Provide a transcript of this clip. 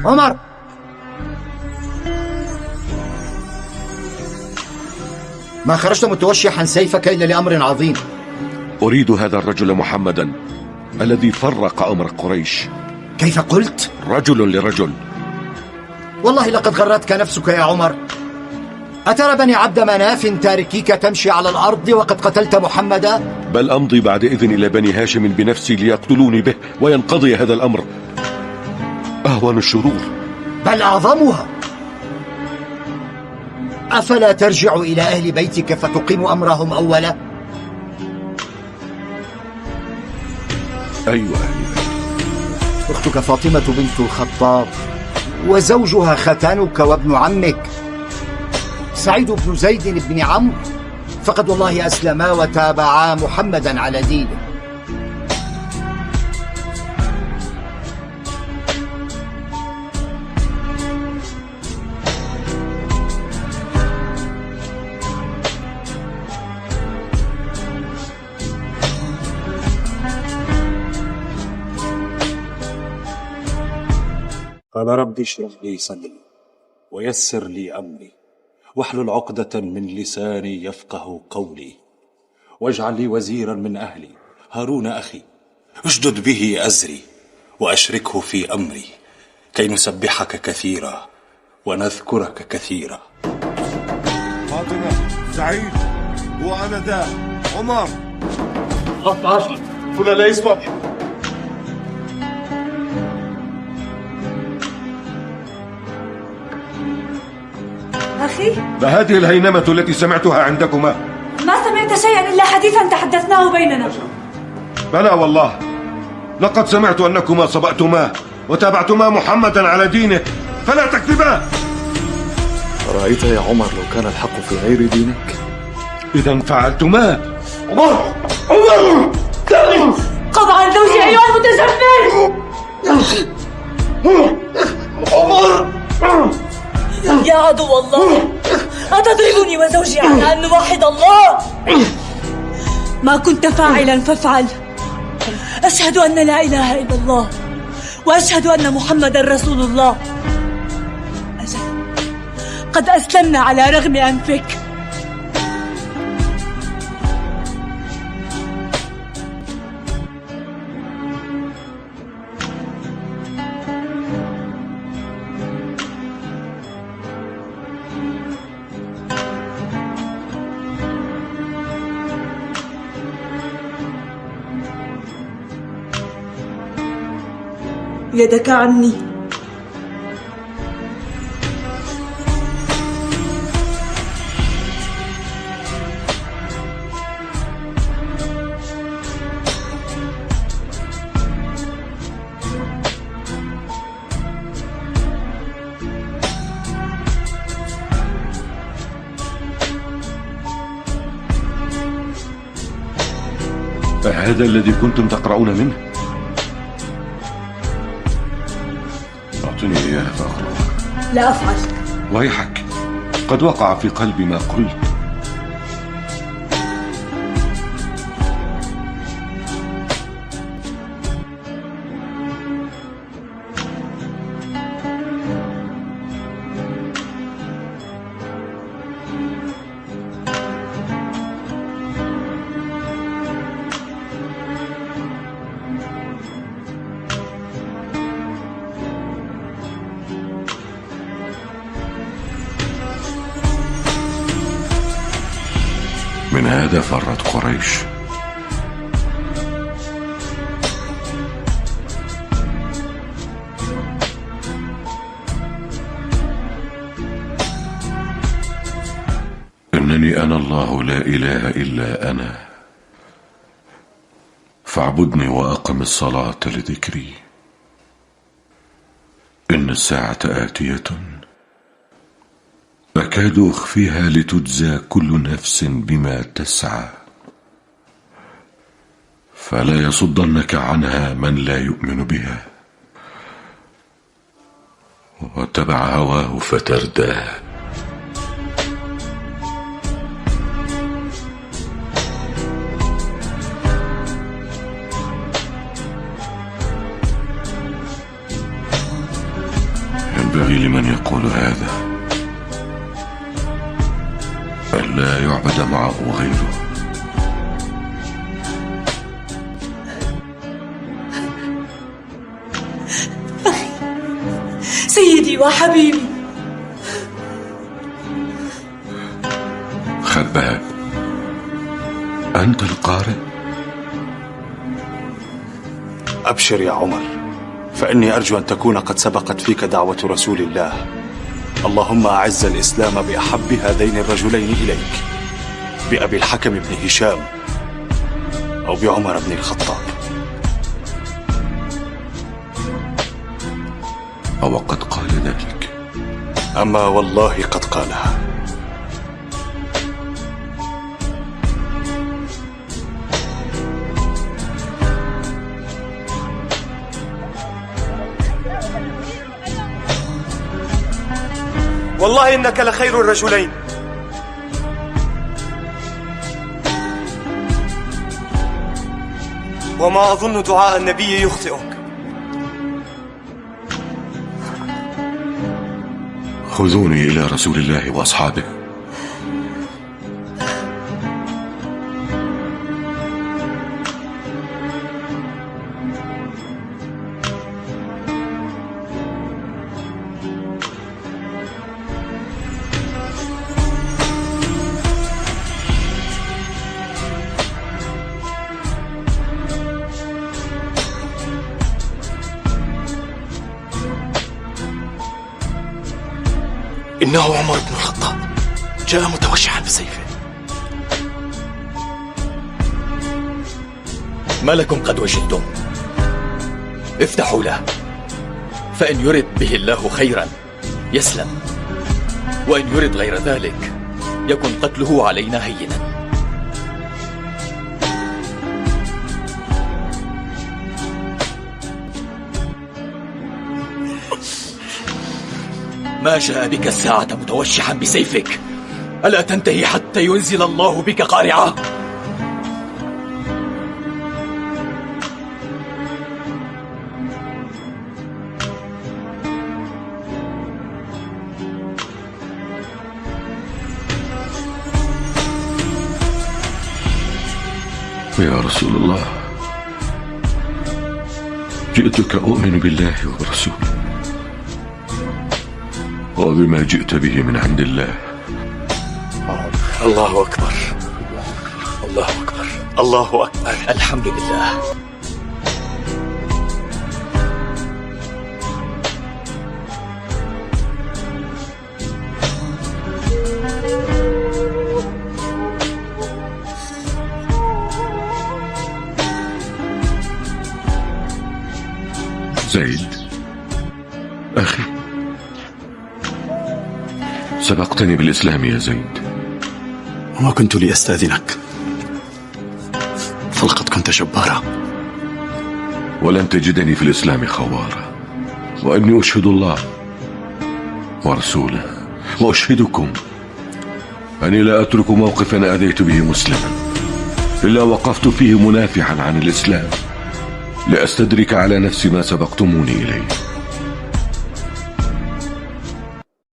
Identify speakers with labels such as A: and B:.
A: عمر! ما خرجت متوشحا سيفك إلا لأمر عظيم.
B: أريد هذا الرجل محمدا الذي فرق أمر قريش.
A: كيف قلت؟
B: رجل لرجل.
A: والله لقد غرتك نفسك يا عمر. أترى بني عبد مناف تاركيك تمشي على الأرض وقد قتلت محمدا؟
B: بل أمضي بعد إذن إلى بني هاشم بنفسي ليقتلوني به وينقضي هذا الأمر. أهون الشرور
A: بل أعظمها. أفلا ترجع إلى أهل بيتك فتقيم أمرهم أولا؟
B: أيوة أهل بيتي.
A: أختك فاطمة بنت الخطاب وزوجها ختانك وابن عمك سعيد بن زيد بن عمرو، فقد والله أسلما وتابعا محمدا على دينه.
C: قال رب اشرح لي صدري ويسر لي أمري واحلل عقدة من لساني يفقه قولي واجعل لي وزيرا من أهلي هارون أخي اشدد به أزري وأشركه في أمري كي نسبحك كثيرا ونذكرك كثيرا.
D: فاطمة، سعيد، وأنا ذا عمر.
E: غض عشر كنا لا يسمع.
F: أخي؟
B: فهذه الهينمة التي سمعتها عندكما؟
F: ما سمعت شيئا إلا حديثا تحدثناه بيننا.
B: بلى والله، لقد سمعت أنكما صبأتما وتابعتما محمدا على دينه، فلا تكذبا.
E: أرأيت يا عمر لو كان الحق في غير دينك؟
B: إذا فعلتما.
E: عمر!
F: قض عن زوجي أيها المتجبر!
E: عمر!
F: يا عدو الله، أتضربني وزوجي على أن نوحد الله؟ ما كنت فاعلا فافعل. أشهد أن لا إله إلا الله وأشهد أن محمدا رسول الله. أجل قد أسلمنا على رغم أنفك. يدك عني.
B: هذا الذي كنتم تقرؤون منه؟ أعطني إياه فأقرأه.
F: لا أفعل.
B: ويحك، قد وقع في قلبي ما قلت. من هذا فرت قريش. إنني أنا الله لا إله إلا أنا فاعبدني وأقم الصلاة لذكري. إن الساعة آتية أكاد أخفيها لتجزى كل نفس بما تسعى فلا يصدنك عنها من لا يؤمن بها واتبع هواه فترداه. ينبغي لمن يقول هذا أن لا يعبد معه غيره.
F: سيدي وحبيبي.
B: خباب، أنت القارئ؟
C: أبشر يا عمر، فإني أرجو أن تكون قد سبقت فيك دعوة رسول الله. اللهم أعز الإسلام بأحب هذين الرجلين إليك، بأبي الحكم بن هشام أو بعمر بن الخطاب.
B: أو قد قال ذلك؟
C: أما والله قد قالها.
G: والله إنك لخير الرجلين. وما أظن دعاء النبي يخطئك.
B: خذوني إلى رسول الله وأصحابه.
E: إنه عمر بن الخطاب جاء متوشحا بسيفه. ما لكم قد وجدتم؟ افتحوا له، فإن يرد به الله خيرا يسلم، وإن يرد غير ذلك يكن قتله علينا هينا. ما جاء بك الساعة متوشحا بسيفك؟ ألا تنتهي حتى ينزل الله بك قارعة؟
B: يا رسول الله، جئتك أؤمن بالله ورسوله وبما جئت به من عند الله.
E: الله أكبر، الله أكبر، الله أكبر، الحمد لله.
B: زيد أخي، سبقتني بالإسلام يا زيد.
E: وما كنت لأستأذنك، فلقد كنت جبارا.
B: ولن تجدني في الإسلام خوارا، وإني أشهد الله ورسوله وأشهدكم أني لا أترك موقفا أذيت به مسلما إلا وقفت فيه منافعا عن الإسلام لأستدرك على نفسي ما سبقتموني إليه.